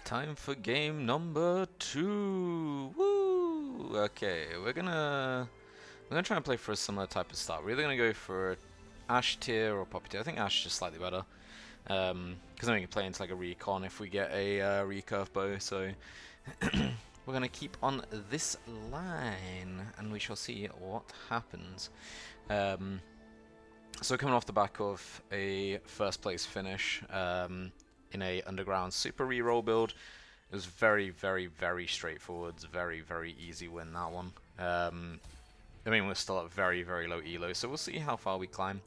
Time for game number 2. Woo! Okay, we're gonna try and play for a similar type of start. We're either gonna go for Ash tier or Poppy tier. I think Ash is just slightly better. Because then we can play into like a recon if we get a recurve bow. So we're gonna keep on this line, and we shall see what happens. So coming off the back of a first place finish in a underground super reroll build, it was very, very, very straightforward. Very, very easy win that one. I mean, we're still at very, very low elo, so we'll see how far we climb.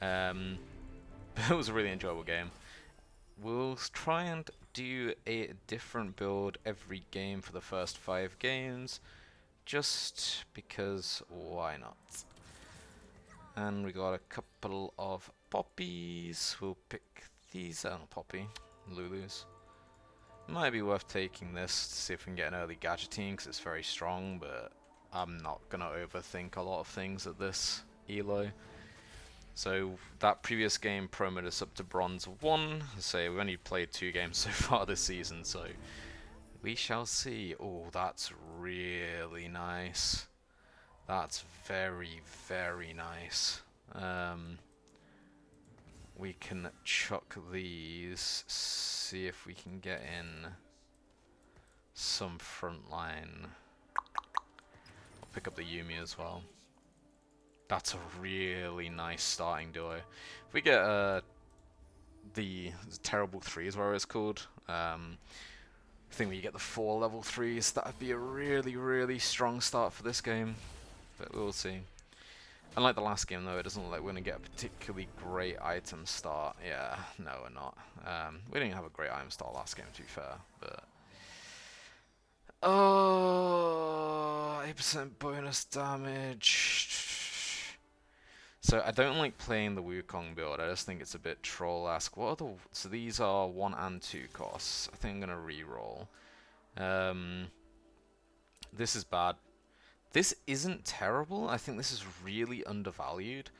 But it was a really enjoyable game. We'll try and do a different build every game for the first 5 games, just because why not? And we got a couple of poppies. We'll pick these. Not poppy, Lulus. Might be worth taking this to see if we can get an early gadgeting because it's very strong, but I'm not gonna overthink a lot of things at this elo. So that previous game promoted us up to bronze 1. So we've only played 2 games so far this season, so we shall see. Oh, that's really nice. That's very, very nice. We can chuck these, see if we can get in some front line. I'll pick up the Yumi as well. That's a really nice starting duo. If we get the terrible 3s, whatever it's called, I think we get the 4 level 3s, that'd be a really, really strong start for this game. But we'll see. Unlike the last game, though, it doesn't look like we're going to get a particularly great item start. Yeah, no, we're not. We didn't have a great item start last game, to be fair. But oh, 8% bonus damage. So I don't like playing the Wukong build. I just think it's a bit troll-esque. What are the? So these are 1 and 2 costs. I think I'm gonna re-roll. This is bad. This isn't terrible. I think this is really undervalued.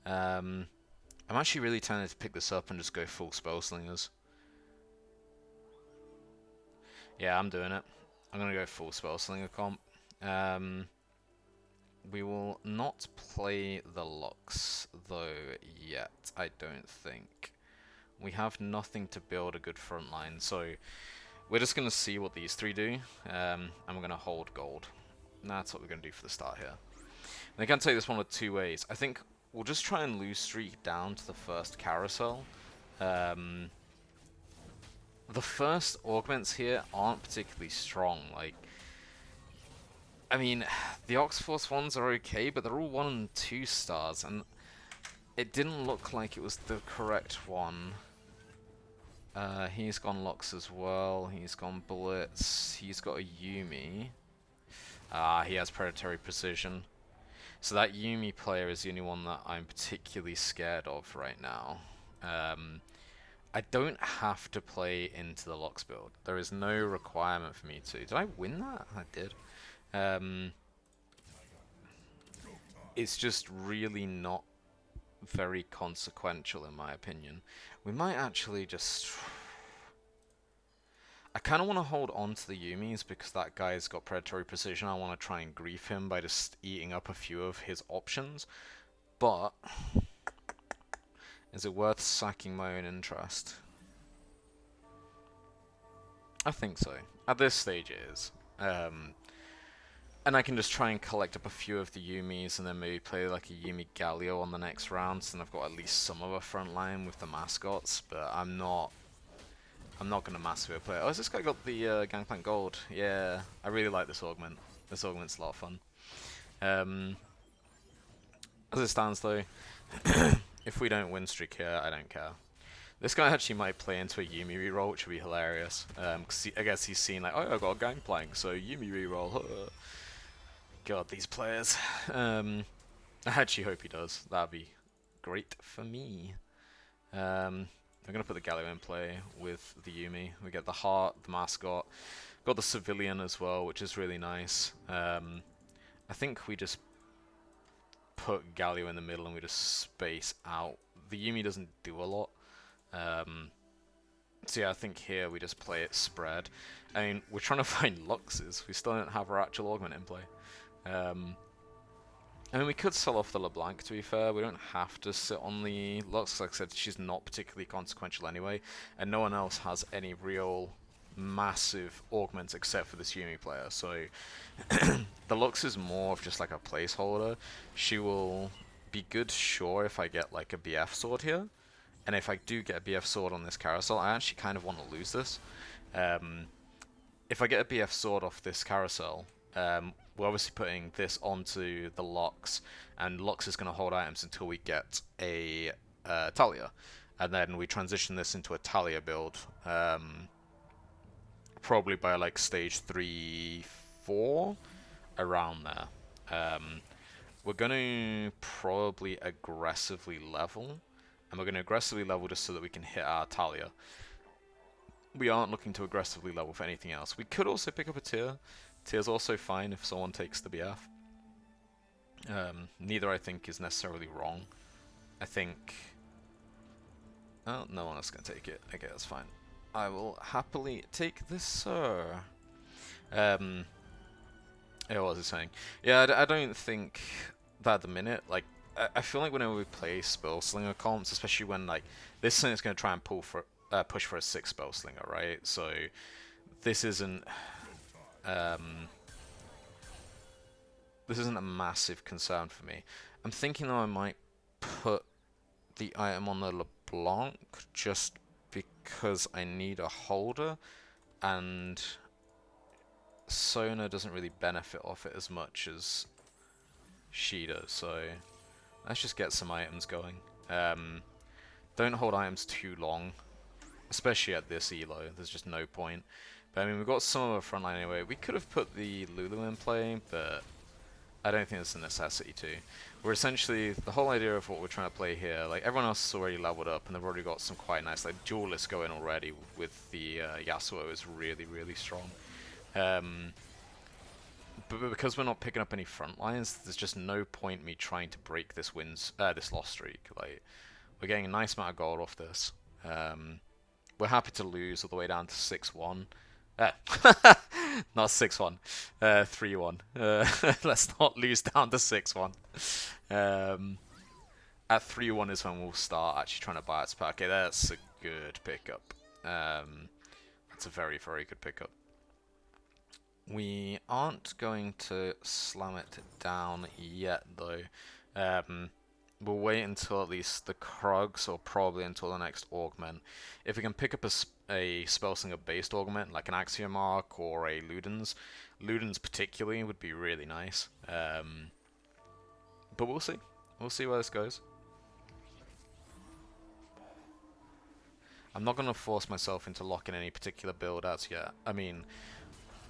I'm actually really tempted to pick this up and just go full Spellslingers. Yeah, I'm doing it. I'm going to go full Spellslinger comp. We will not play the Lux, though, yet, I don't think. We have nothing to build a good front line, so we're just going to see what these 3 do, and we're going to hold gold. That's what we're going to do for the start here. And I can take this one of 2 ways. I think we'll just try and lose streak down to the first carousel. The first augments here aren't particularly strong. Like, I mean, the Oxforce ones are okay, but they're all 1 and 2 stars, and it didn't look like it was the correct one. He's gone Lux as well. He's gone Bullets. He's got a Yumi. He has Predatory Precision. So that Yumi player is the only one that I'm particularly scared of right now. I don't have to play into the Lux build. There is no requirement for me to. Did I win that? I did. It's just really not very consequential in my opinion. We might actually just... I kind of want to hold on to the Yumis because that guy's got Predatory Precision. I want to try and grief him by just eating up a few of his options. But is it worth sacking my own interest? I think so. At this stage it is. And I can just try and collect up a few of the Yumis and then maybe play like a Yumi Galio on the next round, so then I've got at least some of a front line with the mascots, but I'm not going to massively play it. Oh, has this guy got the Gangplank Gold? Yeah, I really like this augment. This augment's a lot of fun. As it stands though, if we don't win streak here, I don't care. This guy actually might play into a Yumi reroll, which would be hilarious. Cause I guess he's seen like, oh, I got a Gangplank, so Yumi reroll. God, these players. I actually hope he does. That'd be great for me. I'm going to put the Galio in play with the Yumi. We get the heart, the mascot. Got the civilian as well, which is really nice. I think we just put Galio in the middle and we just space out. The Yumi doesn't do a lot. So yeah, I think here we just play it spread. I mean, we're trying to find Luxes. We still don't have our actual augment in play. Um, I mean, we could sell off the LeBlanc, to be fair. We don't have to sit on the Lux. Like I said, she's not particularly consequential anyway. And no one else has any real massive augments except for this Yumi player. So the Lux is more of just like a placeholder. She will be good, sure, if I get like a BF sword here. And if I do get a BF sword on this carousel, I actually kind of want to lose this. If I get a BF sword off this carousel, we're obviously putting this onto the Lux, and Lux is going to hold items until we get a Talia. And then we transition this into a Talia build, probably by like stage 3, 4, around there. We're going to probably aggressively level, and we're going to aggressively level just so that we can hit our Talia. We aren't looking to aggressively level for anything else. We could also pick up a tier. Tier's also fine if someone takes the BF. Neither, I think, is necessarily wrong. I think... Oh, no one else can take it. Okay, that's fine. I will happily take this, sir. Yeah, what was I saying? Yeah, I don't think that at the minute, like, I feel like whenever we play Spellslinger comps, especially when, like, this thing is going to try and push for a 6 Spellslinger, right? So, this isn't a massive concern for me. I'm thinking though I might put the item on the LeBlanc just because I need a holder, and Sona doesn't really benefit off it as much as she does, so let's just get some items going. Don't hold items too long, especially at this elo, there's just no point. But I mean, we've got some of our frontline anyway. We could have put the Lulu in play, but I don't think it's a necessity to. We're essentially, the whole idea of what we're trying to play here, like everyone else is already leveled up and they've already got some quite nice like duelists going already with the Yasuo is really, really strong. But because we're not picking up any front lines, there's just no point me trying to break this this loss streak. Like, we're getting a nice amount of gold off this. We're happy to lose all the way down to 6-1. Not 6-1, 3-1. Let's not lose down to 6-1. At 3-1 is when we'll start actually trying to buy its pack. Okay, that's a good pickup. That's a very, very good pickup. We aren't going to slam it down yet, though. We'll wait until at least the Krugs, or probably until the next Augment. If we can pick up a Spellslinger-based Augment, like an Axiomark or a Ludens particularly would be really nice. But we'll see. We'll see where this goes. I'm not going to force myself into locking any particular build as yet. I mean,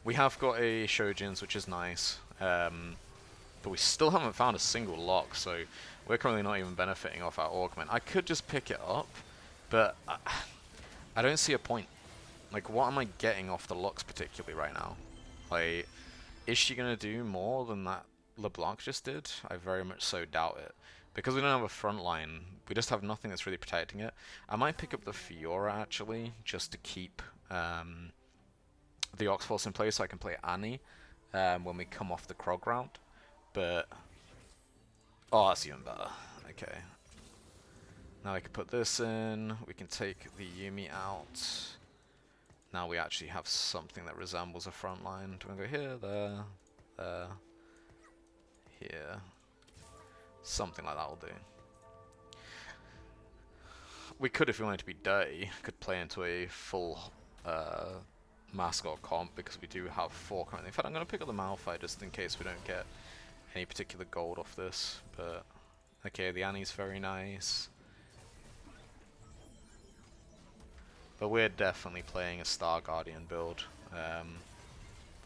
we have got a Shojin's, which is nice. But we still haven't found a single lock, so we're currently not even benefiting off our Augment. I could just pick it up, but I don't see a point. Like, what am I getting off the locks particularly right now? Like, is she going to do more than that LeBlanc just did? I very much so doubt it. Because we don't have a front line, we just have nothing that's really protecting it. I might pick up the Fiora, actually, just to keep the Oxforce in place so I can play Annie when we come off the Krog round. But, oh, that's even better. Okay. Now we can put this in, we can take the Yumi out. Now we actually have something that resembles a front line. Do we go here, there, here? Something like that will do. We could, if we wanted to be dirty, could play into a full mascot comp, because we do have 4 currently. In fact, I'm going to pick up the Malphite just in case we don't get any particular gold off this. But, okay, the Annie's very nice. But we're definitely playing a Star Guardian build.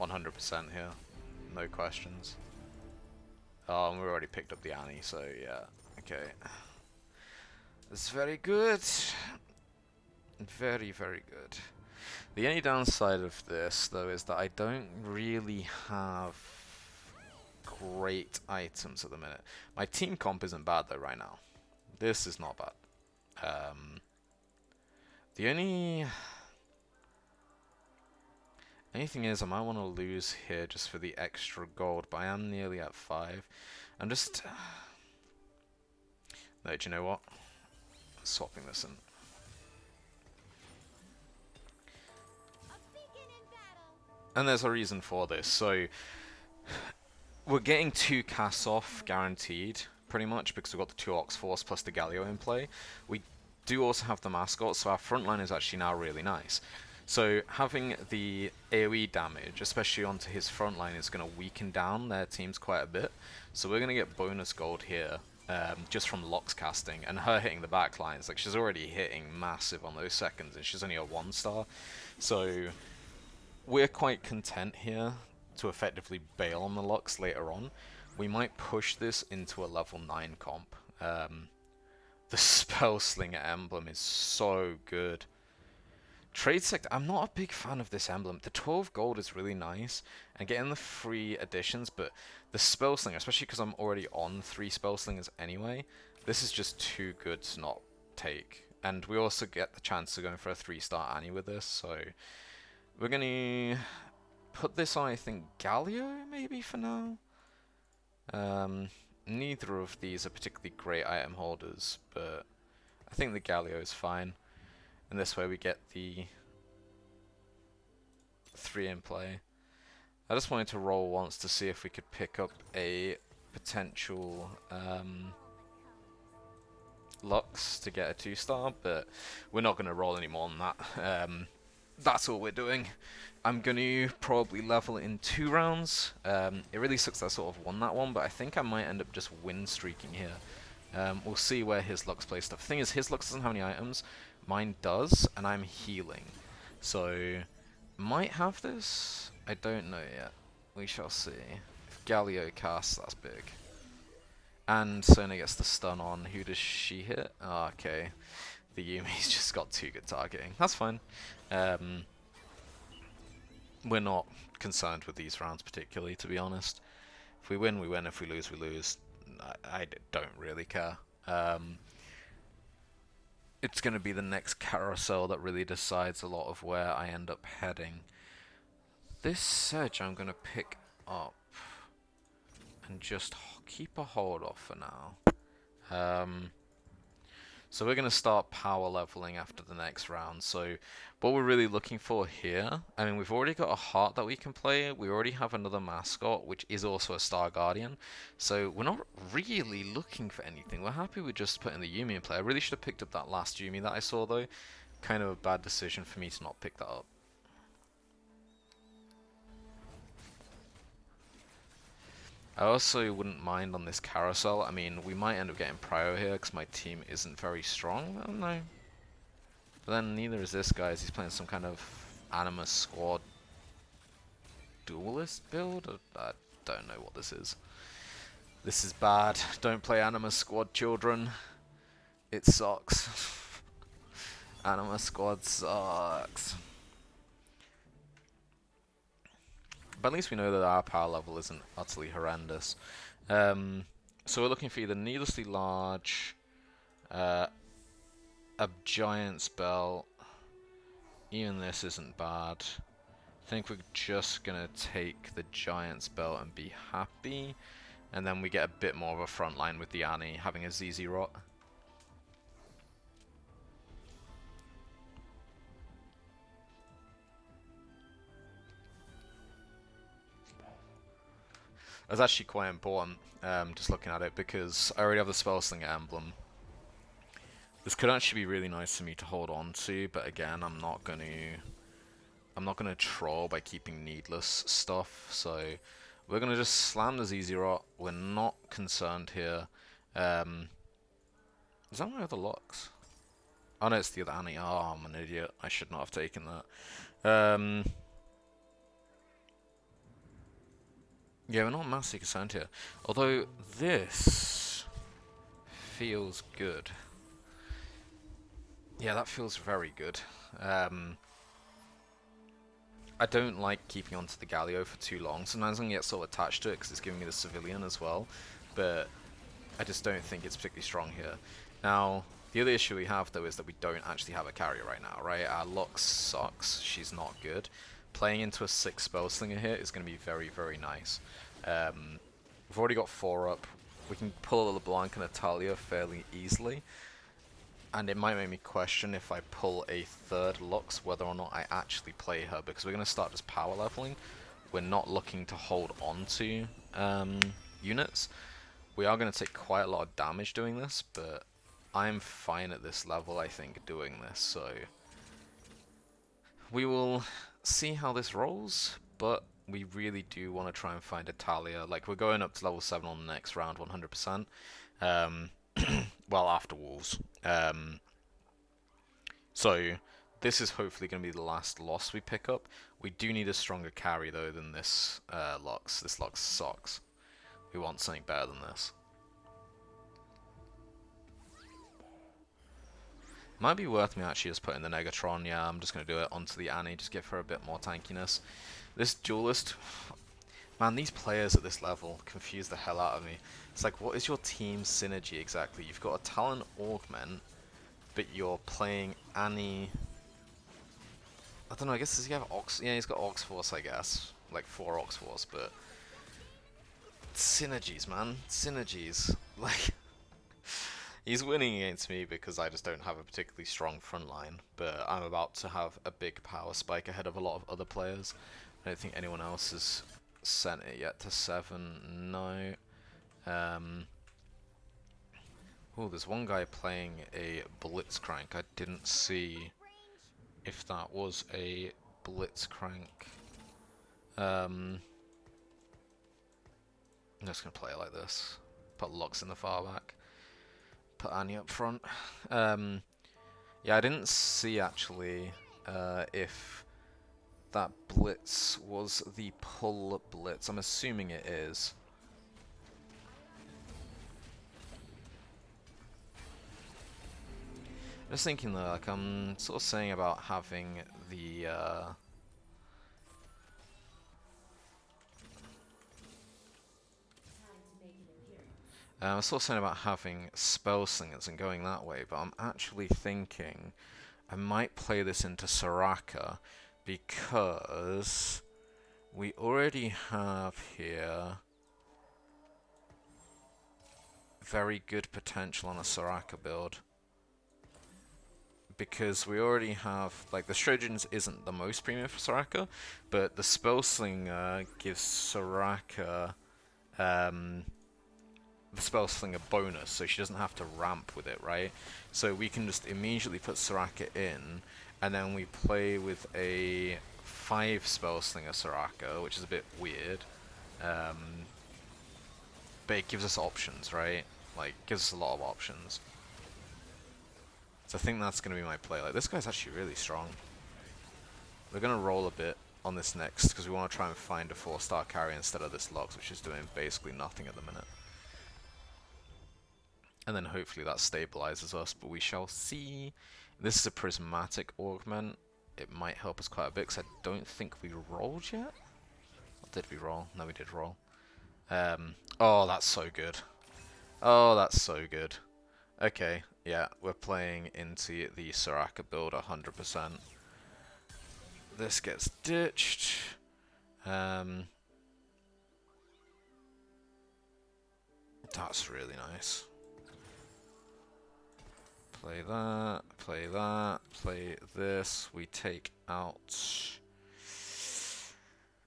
100% here. No questions. Oh, and we already picked up the Annie, so yeah. Okay. It's very good. Very, very good. The only downside of this, though, is that I don't really have great items at the minute. My team comp isn't bad, though, right now. This is not bad. The only Anything is, I might want to lose here just for the extra gold, but I am nearly at 5. I'm just... No, do you know what? Swapping this in. And there's a reason for this. So, we're getting 2 casts off guaranteed, pretty much, because we've got the 2 Ox Force plus the Galio in play. We do also have the Mascot, so our front line is actually now really nice. So having the AoE damage, especially onto his front line, is going to weaken down their teams quite a bit. So we're going to get bonus gold here, just from Locks casting, and her hitting the back lines. Like, she's already hitting massive on those seconds, and she's only a 1-star. So we're quite content here to effectively bail on the Lux later on. We might push this into a level 9 comp. The Spellslinger emblem is so good. Trade Sector, I'm not a big fan of this emblem. The 12 gold is really nice, and getting the free additions, but the Spellslinger, especially because I'm already on 3 Spellslingers anyway, this is just too good to not take. And we also get the chance of going for a 3-star Annie with this, so we're going to put this on, I think, Galio, maybe, for now. Neither of these are particularly great item holders, but I think the Galio is fine. And this way we get the 3 in play. I just wanted to roll once to see if we could pick up a potential Lux to get a 2-star, but we're not going to roll any more than that. That's all we're doing. I'm going to probably level in 2 rounds. It really sucks that I sort of won that one, but I think I might end up just win streaking here. We'll see where his Lux plays stuff. The thing is, his Lux doesn't have any items. Mine does, and I'm healing. So, might have this? I don't know yet. We shall see. If Galio casts, that's big. And Sona gets the stun on. Who does she hit? Oh, okay. The Yumi's just got too good targeting. That's fine. We're not concerned with these rounds particularly, to be honest. If we win, we win. If we lose, we lose. I don't really care. It's going to be the next carousel that really decides a lot of where I end up heading. This Sedge I'm going to pick up and just keep a hold off for now. So we're going to start power leveling after the next round. So what we're really looking for here, I mean, we've already got a heart that we can play. We already have another mascot, which is also a Star Guardian. So we're not really looking for anything. We're happy with just putting the Yuumi in play. I really should have picked up that last Yuumi that I saw, though. Kind of a bad decision for me to not pick that up. I also wouldn't mind on this carousel. I mean, we might end up getting prio here because my team isn't very strong. I don't know. But then neither is this guy. He's playing some kind of Animus Squad duelist build. I don't know what this is. This is bad. Don't play Animus Squad, children. It sucks. Animus Squad sucks. But at least we know that our power level isn't utterly horrendous. So we're looking for either needlessly large, a giant spell. Even this isn't bad. I think we're just going to take the giant spell and be happy. And then we get a bit more of a front line with the Annie having a ZZ Rot. That's actually quite important, just looking at it, because I already have the Spellslinger emblem. This could actually be really nice for me to hold on to, but again, I'm not gonna troll by keeping needless stuff. So we're gonna just slam the ZZ Rot. We're not concerned here. Is that my other Lux? Oh no, it's the other Annie. Oh, I'm an idiot. I should not have taken that. Yeah, we're not massively concerned here. Although this feels good. Yeah, that feels very good. I don't like keeping onto the Galio for too long. Sometimes I can get sort of attached to it because it's giving me the civilian as well. But I just don't think it's particularly strong here. Now, the other issue we have though is that we don't actually have a carrier right now, right? Our Lux sucks. She's not good. playing into a 6 Spellslinger here is going to be very, very nice. We've already got 4 up. We can pull a LeBlanc and a Talia fairly easily. And it might make me question if I pull a 3rd Lux, whether or not I actually play her, because we're going to start just power leveling. We're not looking to hold on to units. We are going to take quite a lot of damage doing this, but I'm fine at this level, I think, doing this, so we will see how this rolls, but we really do want to try and find a Talia. Like, we're going up to level 7 on the next round, 100%. Well, after Wolves. So, this is hopefully going to be the last loss we pick up. We do need a stronger carry, though, than this Lux. This Lux sucks. We want something better than this. Might be worth me actually just putting the Negatron. Yeah, I'm just going to do it onto the Annie, just give her a bit more tankiness. This Duelist, man, these players at this level confuse the hell out of me. It's like, what is your team synergy exactly? You've got a Talon Augment, but you're playing Annie. I don't know, I guess does he have Ox? Yeah, he's got Ox Force, I guess. Like 4 Ox Force, but synergies, man. Synergies. Like, he's winning against me because I just don't have a particularly strong front line, but I'm about to have a big power spike ahead of a lot of other players. I don't think anyone else has sent it yet to 7. No. Oh, there's one guy playing a Blitzcrank. I didn't see if that was a Blitzcrank. I'm just going to play it like this. Put Lux in the far back. Put Annie up front. Yeah, I didn't see actually if that Blitz was the pull Blitz. I'm assuming it is. I'm just thinking though, like I'm sort of saying about having the I was sort of saying about having Spellslingers and going that way, but I'm actually thinking I might play this into Soraka because we already have here very good potential on a Soraka build. Because we already have, like, the Strogans isn't the most premium for Soraka, but the Spellslinger gives Soraka the Spellslinger bonus, so she doesn't have to ramp with it, right? So we can just immediately put Soraka in, and then we play with a 5 Spellslinger Soraka, which is a bit weird. But it gives us options, right? Like, gives us a lot of options. So I think that's going to be my play. Like, this guy's actually really strong. We're going to roll a bit on this next, because we want to try and find a 4-star carry instead of this Lux, which is doing basically nothing at the minute. And then hopefully that stabilizes us, but we shall see. This is a prismatic augment. It might help us quite a bit, because I don't think we rolled yet. Or did we roll? No, we did roll. Oh, that's so good. Oh, that's so good. Okay, yeah, we're playing into the Soraka build 100%. This gets ditched. That's really nice. Play that, play that, play this. We take out...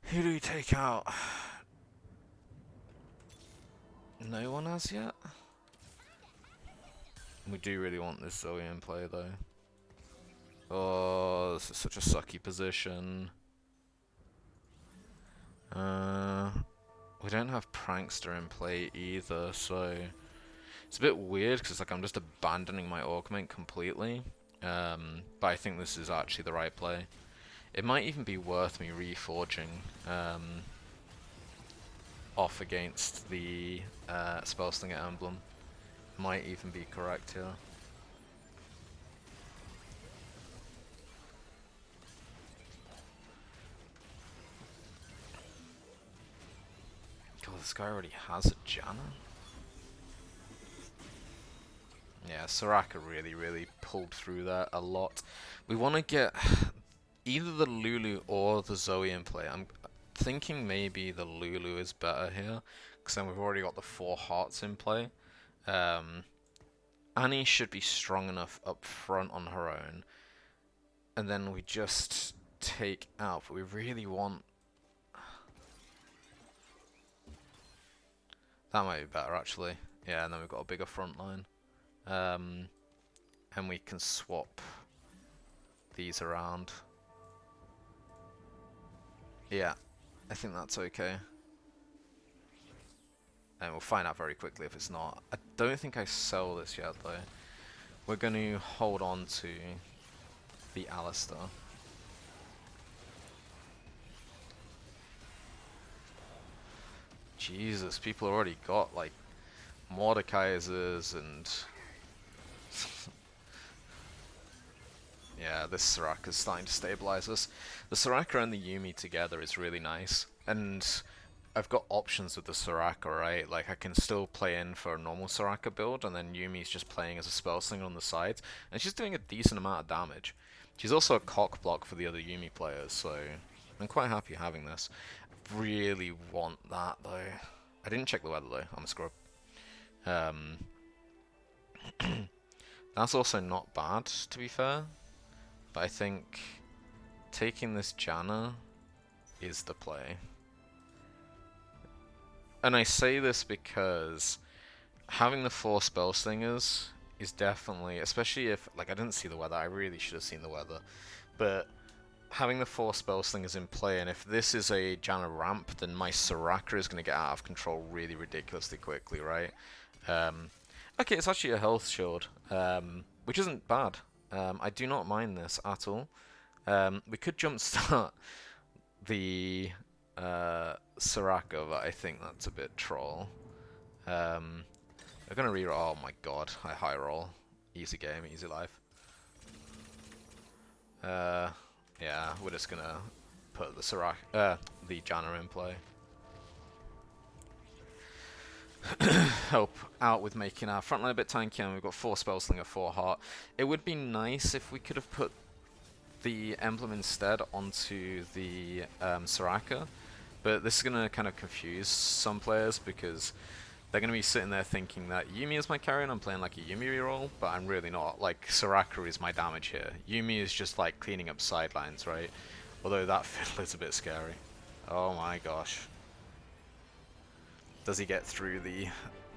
Who do we take out? No one has yet? We do really want this Zoe in play though. Oh, this is such a sucky position. We don't have Prankster in play either, so... It's a bit weird, because like I'm just abandoning my augment completely. But I think this is actually the right play. It might even be worth me reforging off against the Spellslinger emblem. Might even be correct here. God, this guy already has a Janna? Yeah, Soraka really pulled through that a lot. We want to get... either the Lulu or the Zoe in play. I'm thinking maybe the Lulu is better here, because then we've already got the 4 hearts in play. Annie should be strong enough up front on her own, and then we just take out, but we really want... That might be better, actually. Yeah, and then we've got a bigger front line. And we can swap these around. Yeah, I think that's okay. And we'll find out very quickly if it's not. I don't think I sell this yet, though. We're going to hold on to the Alistair. Jesus, people already got, like, Mordekaisers and... Yeah, this Soraka's starting to stabilize us. The Soraka and the Yuumi together is really nice. And I've got options with the Soraka, right? Like, I can still play in for a normal Soraka build, and then Yumi's just playing as a Spellslinger on the sides. And she's doing a decent amount of damage. She's also a cock block for the other Yuumi players, so I'm quite happy having this. Really want that, though. I didn't check the weather, though. I'm a scrub. That's also not bad, to be fair. But I think taking this Janna is the play. And I say this because having the 4 Spellslingers is definitely, especially if, like, I didn't see the weather, I really should have seen the weather, but having the 4 Spellslingers in play, and if this is a Janna ramp, then my Soraka is going to get out of control really ridiculously quickly, right? Okay, it's actually a health shield, which isn't bad. I do not mind this at all. We could jumpstart the Soraka, but I think that's a bit troll. We're gonna reroll. Oh my god, I high roll. Easy game, easy life. Yeah, we're just gonna put the Soraka, the Janna in play. Help out with making our frontline a bit tanky, and we've got 4 Spellslinger, 4 Heart. It would be nice if we could have put the emblem instead onto the Soraka, but this is going to kind of confuse some players because they're going to be sitting there thinking that Yuumi is my carry and I'm playing like a Yuumi reroll, but I'm really not. Like, Soraka is my damage here. Yuumi is just like cleaning up sidelines, right? Although that fiddle is a bit scary. Oh my gosh. Does he get through the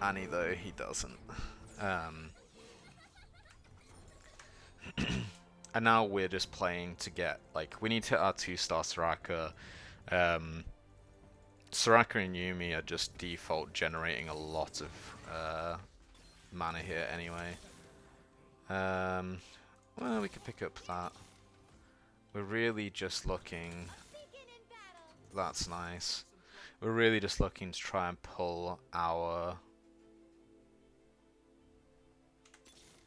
Annie though? He doesn't. And now we're just playing to get, like, we need to hit our 2-star Soraka. Soraka and Yuumi are just default generating a lot of mana here anyway. Well, we could pick up that. We're really just looking... That's nice. We're really just looking to try and pull our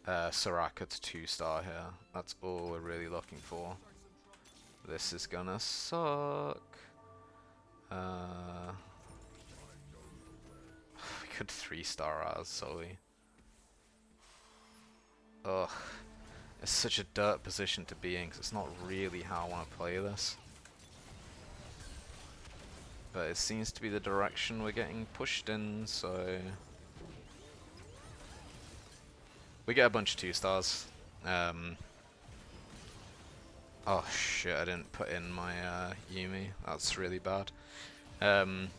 Soraka to 2-star here. That's all we're really looking for. This is gonna suck. We could 3-star our Zoe. Ugh. It's such a dirt position to be in, because it's not really how I want to play this. But it seems to be the direction we're getting pushed in, so... We get a bunch of 2-stars. Oh shit, I didn't put in my Yuumi. That's really bad. Soraka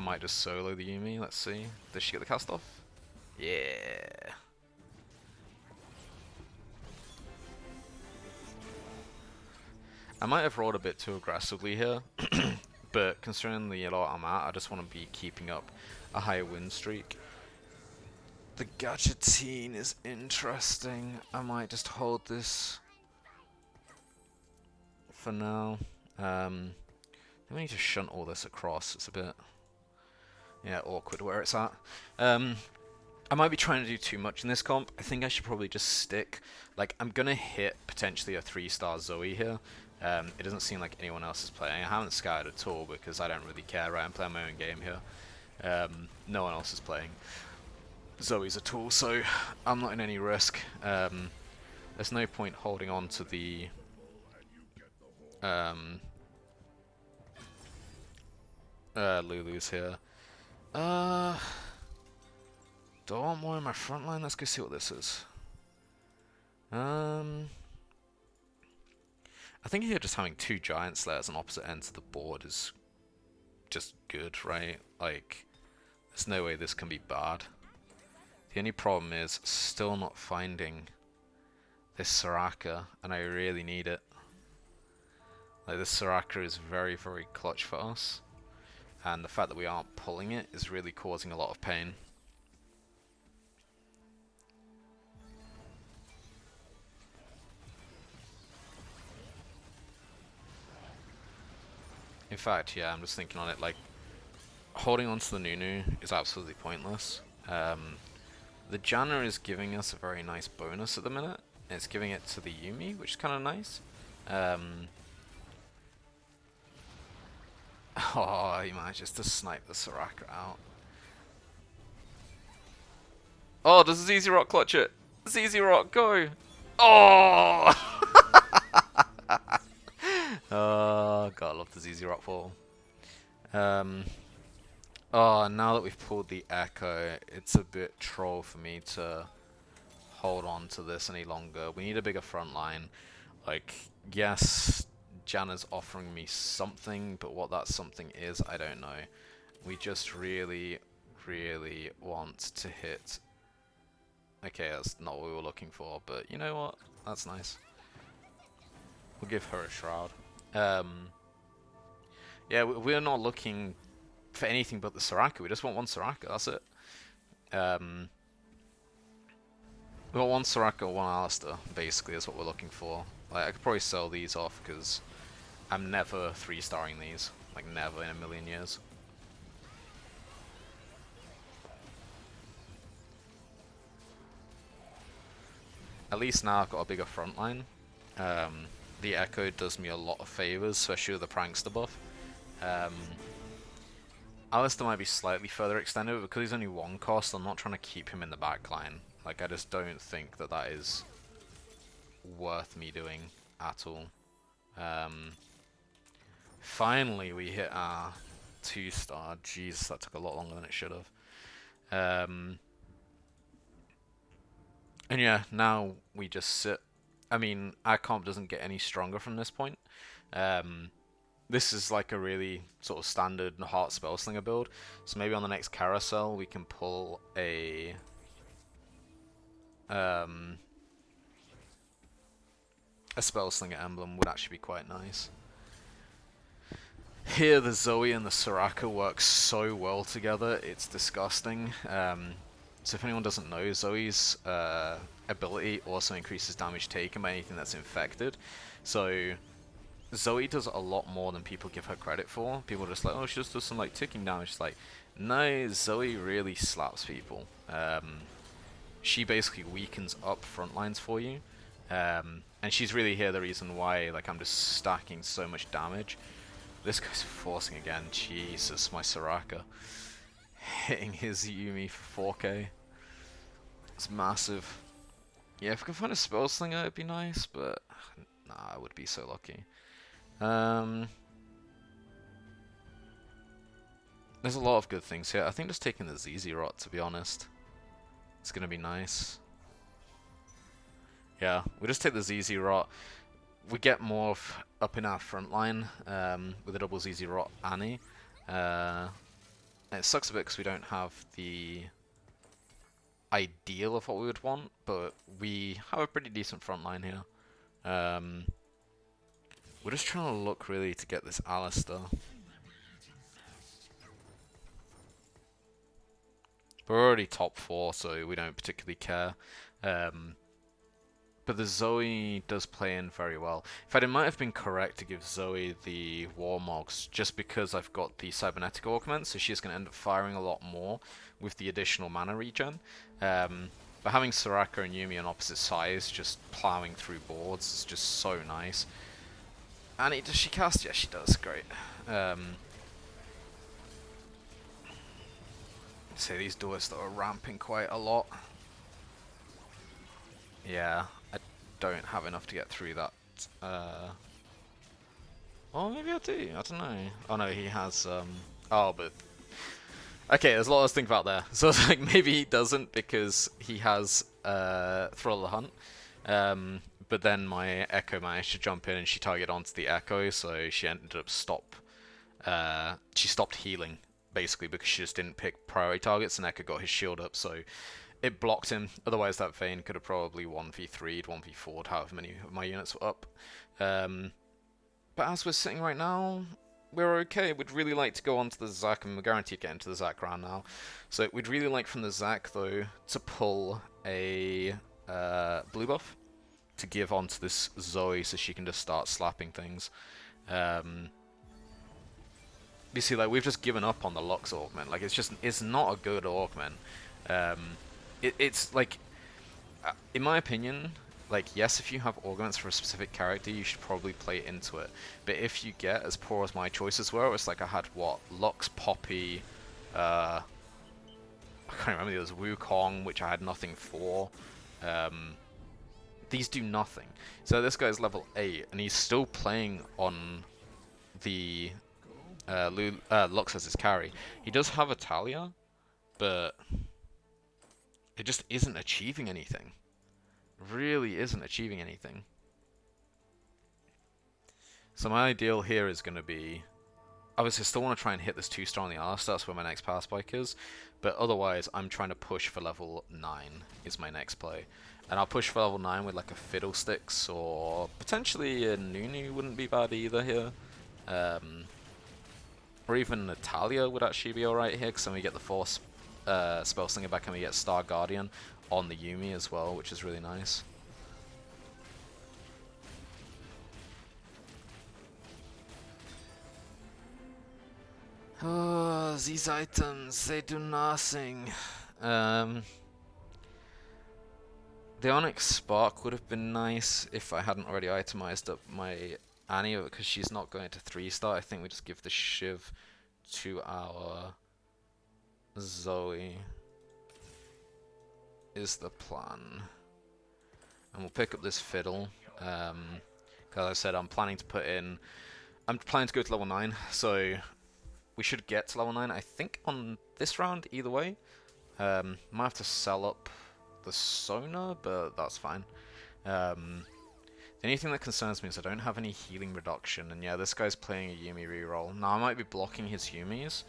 might just solo the Yuumi, let's see. Does she get the cast off? Yeah. I might have rolled a bit too aggressively here, but considering the lot I'm at, I just want to be keeping up a higher win streak. The Gadgettine is interesting. I might just hold this for now. We need to shunt all this across. It's a bit, yeah, awkward where it's at. I might be trying to do too much in this comp. I think I should probably just stick. Like, I'm gonna hit potentially a 3-star Zoe here. It doesn't seem like anyone else is playing. I haven't scouted at all because I don't really care, right? I'm playing my own game here. No one else is playing Zoe's at all, so I'm not in any risk. There's no point holding on to the Lulu's here. Do I want more in my front line? Let's go see what this is. I think here just having 2 Giant Slayers on opposite ends of the board is just good, right? Like, there's no way this can be bad. The only problem is still not finding this Soraka, and I really need it. Like, this Soraka is very, very clutch for us, and the fact that we aren't pulling it is really causing a lot of pain. In fact, yeah, I'm just thinking on it, like, holding onto the Nunu is absolutely pointless. The Janna is giving us a very nice bonus at the minute, and it's giving it to the Yuumi, which is kind of nice. Oh, he manages to snipe the Soraka out. Oh, does ZZ Rock clutch it? ZZ Rock, go! Oh! Oh, gotta love the ZZ Rock fall. Oh, now that we've pulled the Echo, it's a bit troll for me to hold on to this any longer. We need a bigger front line. Like, yes, Janna's offering me something, but what that something is, I don't know. We just really, really want to hit... Okay, that's not what we were looking for, but you know what? That's nice. We'll give her a shroud. Yeah, we're not looking for anything but the Soraka. We just want one Soraka, that's it. We want one Soraka, one Alistair, basically, is what we're looking for. Like, I could probably sell these off, because I'm never 3-starring these. Like, never in a million years. At least now I've got a bigger front line. The Echo does me a lot of favors, especially with the Prankster buff. Alistair might be slightly further extended, but because he's only 1 cost, I'm not trying to keep him in the back line. Like, I just don't think that that is worth me doing at all. Finally, we hit our 2-star. Jeez, that took a lot longer than it should have. And yeah, now we just sit. I mean, our comp doesn't get any stronger from this point. This is like a really sort of standard Heart Spellslinger build. So maybe on the next carousel we can pull a Spellslinger emblem would actually be quite nice. Here the Zoe and the Soraka work so well together, it's disgusting. So if anyone doesn't know, Zoe's ability also increases damage taken by anything that's infected. So Zoe does a lot more than people give her credit for. People are just like, oh, she just does some like ticking damage. It's like, no, Zoe really slaps people. She basically weakens up front lines for you. And she's really here the reason why like I'm just stacking so much damage. This guy's forcing again. Jesus, my Soraka. Hitting his Yuumi for 4k. It's massive. Yeah, if we can find a Spellslinger, it'd be nice, but nah, I would be so lucky. There's a lot of good things here. I think just taking the ZZ Rot, to be honest. It's gonna be nice. Yeah, we just take the ZZ Rot. We get more up in our front line with a double ZZ Rot Annie. It sucks a bit because we don't have the ideal of what we would want, but we have a pretty decent front line here. We're just trying to look really to get this Alistair. We're already top 4, so we don't particularly care. But the Zoe does play in very well. In fact, it might have been correct to give Zoe the Warmogs just because I've got the Cybernetic Augment, so she's going to end up firing a lot more with the additional mana regen. But having Soraka and Yuumi on opposite sides just plowing through boards is just so nice. And does she cast? Yes, she does. Great. So these doors that are ramping quite a lot. Yeah, I don't have enough to get through that Oh, maybe I do. I don't know. Oh no, he has. Oh, but okay. There's a lot to think about there. So it's like maybe he doesn't because he has Thrill of the Hunt. But then my Echo managed to jump in and she targeted onto the Echo, so she ended up she stopped healing basically because she just didn't pick priority targets, and Echo got his shield up, so it blocked him. Otherwise, that Vayne could have probably 1v3'd, 1v4'd, however many of my units were up. But as we're sitting right now, we're okay. We'd really like to go on to the Zac, and we're guaranteed to get into the Zac round now. So we'd really like from the Zac, though, to pull a blue buff to give onto this Zoe so she can just start slapping things. You see, like, we've just given up on the Lux augment. Like, it's not a good augment. It's like, in my opinion, like, yes, if you have augments for a specific character, you should probably play into it. But if you get as poor as my choices were, it's like I had, what, Lux, Poppy, I can't remember, there was Wukong, which I had nothing for. These do nothing. So this guy's level 8, and he's still playing on the Lux as his carry. He does have a Talia, but it just isn't achieving anything. Really isn't achieving anything. So my ideal here is going to be, obviously I still want to try and hit this 2-star on the Arster, that's where my next pass bike is, but otherwise I'm trying to push for level 9 is my next play. And I'll push for level 9 with like a Fiddlesticks, or potentially a Nunu wouldn't be bad either here. Or even Natalia would actually be alright here, because then we get the Force Spellslinger back and we get Star Guardian on the Yuumi as well, which is really nice. Oh, these items, they do nothing. The Onyx Spark would have been nice if I hadn't already itemized up my Annie, because she's not going to 3-star. I think we just give the Shiv to our Zoe is the plan. And we'll pick up this Fiddle. Because I said I'm planning to go to level 9, so we should get to level 9, I think, on this round, either way. Might have to sell up the Sona, but that's fine. The only thing that concerns me is I don't have any healing reduction, and yeah, this guy's playing a Yuumi reroll. Now, I might be blocking his Yuumis,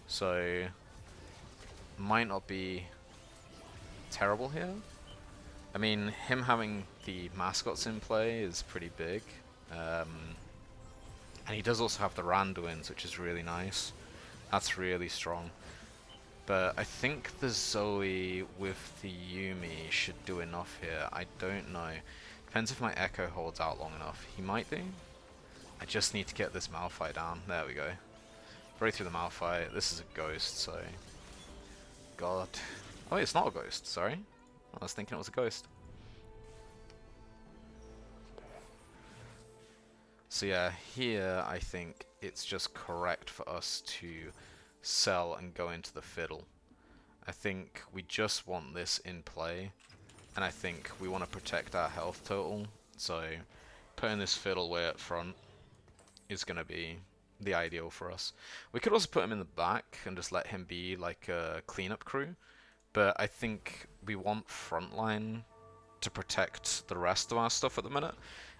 so might not be terrible here. I mean, him having the mascots in play is pretty big. And he does also have the Randuins, which is really nice. That's really strong. But I think the Zoe with the Yuumi should do enough here. I don't know. Depends if my Echo holds out long enough. He might do. I just need to get this Malphite down. There we go. Right through the Malphite. This is a ghost, so... God. Oh, it's not a ghost, sorry. I was thinking it was a ghost. So yeah, here I think it's just correct for us to sell and go into the Fiddle. I think we just want this in play, and I think we want to protect our health total, so putting this Fiddle way up front is going to be the ideal for us. We could also put him in the back and just let him be like a cleanup crew, but I think we want frontline to protect the rest of our stuff at the minute,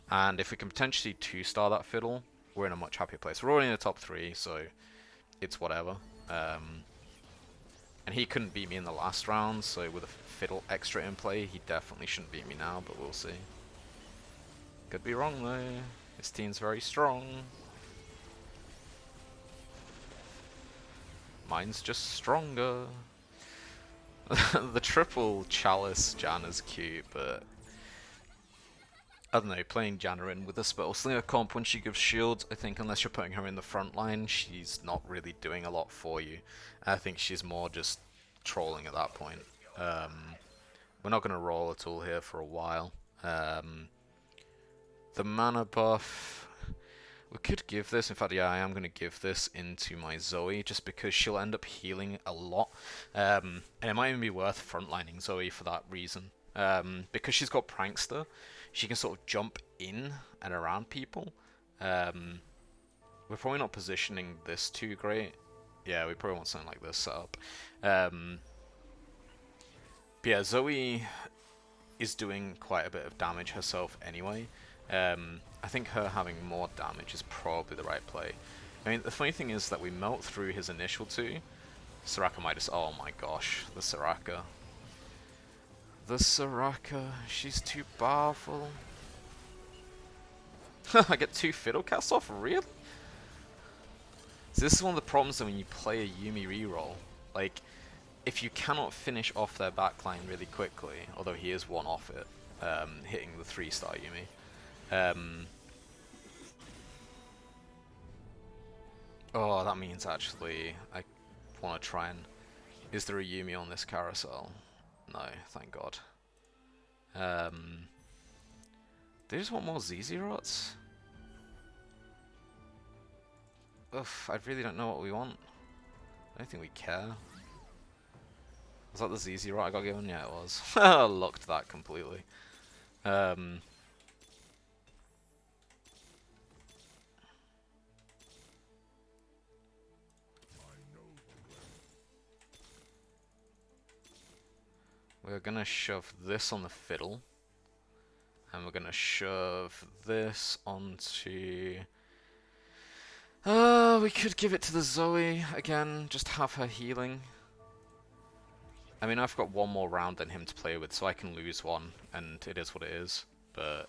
and if we can potentially 2-star that Fiddle, we're in a much happier place. We're already in the top 3, so it's whatever. And he couldn't beat me in the last round, so with a Fiddle extra in play, he definitely shouldn't beat me now, but we'll see. Could be wrong though. His team's very strong. Mine's just stronger. The triple Chalice Janna's cute, but I don't know, playing Janna in with a Spellslinger comp when she gives shields, I think unless you're putting her in the front line, she's not really doing a lot for you. I think she's more just trolling at that point. We're not going to roll at all here for a while. The mana buff, we could give this, in fact yeah, I am going to give this into my Zoe, just because she'll end up healing a lot. And it might even be worth frontlining Zoe for that reason. Because she's got Prankster, she can sort of jump in and around people. We're probably not positioning this too great. Yeah, we probably want something like this set up. But yeah, Zoe is doing quite a bit of damage herself anyway. I think her having more damage is probably the right play. I mean, the funny thing is that we melt through his initial two. Soraka might just... Oh my gosh, the Soraka. The Soraka, she's too powerful. I get 2 Fiddle casts off? Really? So this is one of the problems when you play a Yuumi reroll. Like, if you cannot finish off their backline really quickly, although he is one off it, hitting the 3-star Yuumi. Oh, that means actually I want to try and... Is there a Yuumi on this carousel? No, thank God. They just want more ZZ Rots? Ugh, I really don't know what we want. I don't think we care. Was that the ZZ Rot I got given? Yeah, it was. I locked that completely. We're gonna shove this on the fiddle. And we're gonna shove this onto... we could give it to the Zoe again, just have her healing. I mean, I've got one more round than him to play with, so I can lose one, and it is what it is. But...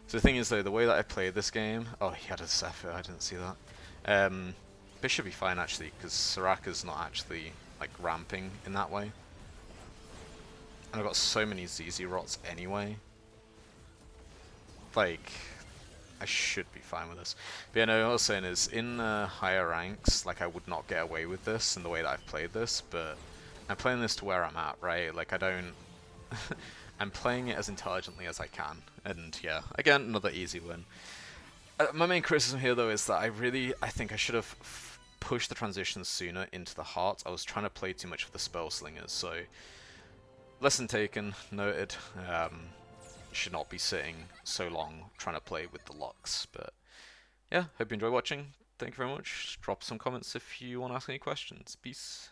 So the thing is, though, the way that I played this game... Oh, he had a Zephyr, I didn't see that. This should be fine, actually, because Soraka's not actually, like, ramping in that way. And I've got so many ZZ Rots anyway. Like, I should be fine with this. But yeah, no, what I was saying is, in higher ranks, like, I would not get away with this in the way that I've played this, but I'm playing this to where I'm at, right? Like, I don't... I'm playing it as intelligently as I can, and yeah, again, another easy win. My main criticism here, though, is that I think I should have pushed the transitions sooner into the heart. I was trying to play too much with the Spellslingers, so... Lesson taken, noted. Should not be sitting so long trying to play with the locks, but yeah, hope you enjoy watching. Thank you very much. Drop some comments if you want to ask any questions. Peace.